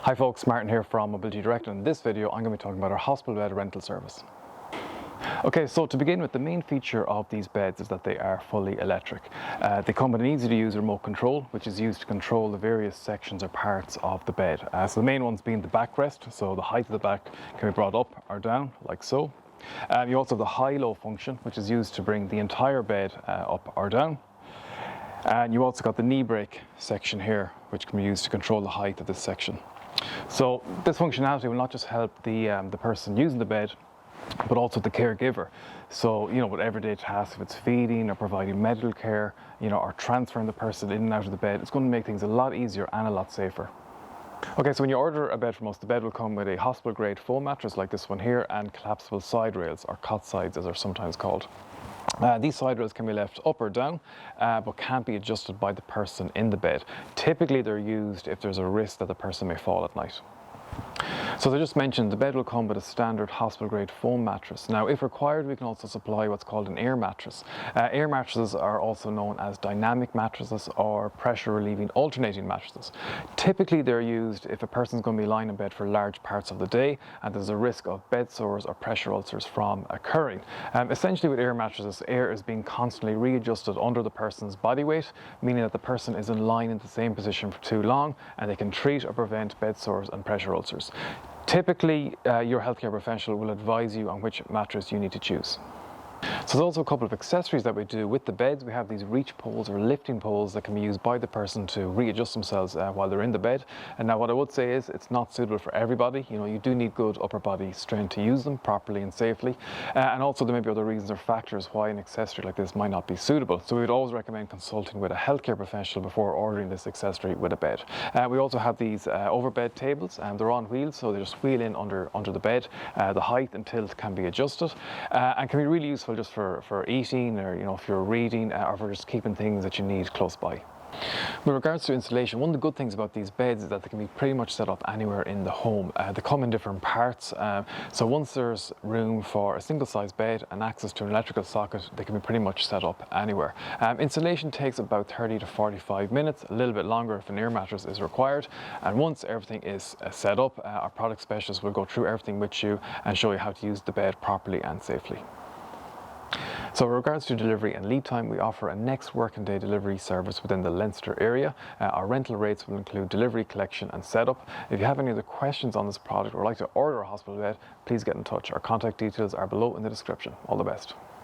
Hi folks, Martin here from Mobility Direct, and in this video I'm going to be talking about our hospital bed rental service. Okay, so to begin with, the main feature of these beds is that they are fully electric. They come with an easy to use remote control, which is used to control the various sections or parts of the bed. So the main ones being the backrest, so the height of the back can be brought up or down, like so. You also have the high-low function, which is used to bring the entire bed up or down. And you also got the knee break section here, which can be used to control the height of this section. So this functionality will not just help the person using the bed, but also the caregiver. So, with everyday tasks, if it's feeding or providing medical care, or transferring the person in and out of the bed, it's going to make things a lot easier and a lot safer. Okay, so when you order a bed from us, the bed will come with a hospital grade foam mattress like this one here and collapsible side rails, or cot sides as they're sometimes called. These side rails can be left up or down, but can't be adjusted by the person in the bed. Typically they're used if there's a risk that the person may fall at night. So as I just mentioned, the bed will come with a standard hospital grade foam mattress. Now if required, we can also supply what's called an air mattress. Air mattresses are also known as dynamic mattresses or pressure relieving alternating mattresses. Typically they're used if a person's going to be lying in bed for large parts of the day and there's a risk of bed sores or pressure ulcers from occurring. Essentially with air mattresses, air is being constantly readjusted under the person's body weight, meaning that the person isn't lying in the same position for too long, and they can treat or prevent bed sores and pressure ulcers. Typically, your healthcare professional will advise you on which mattress you need to choose. So there's also a couple of accessories that we do with the beds. We have these reach poles or lifting poles that can be used by the person to readjust themselves while they're in the bed. And now what I would say is it's not suitable for everybody. You do need good upper body strength to use them properly and safely. And also there may be other reasons or factors why an accessory like this might not be suitable. So we would always recommend consulting with a healthcare professional before ordering this accessory with a bed. We also have these overbed tables, and they're on wheels, so they just wheel in under the bed. The height and tilt can be adjusted and can be really useful just for eating, or if you're reading, or for just keeping things that you need close by. With regards to installation, one of the good things about these beds is that they can be pretty much set up anywhere in the home. They come in different parts, so once there's room for a single size bed and access to an electrical socket, they can be pretty much set up anywhere. Installation takes about 30 to 45 minutes, a little bit longer if an air mattress is required, and once everything is set up, our product specialist will go through everything with you and show you how to use the bed properly and safely. So with regards to delivery and lead time, we offer a next working day delivery service within the Leinster area. Our rental rates will include delivery, collection and setup. If you have any other questions on this product or would like to order a hospital bed, please get in touch. Our contact details are below in the description. All the best.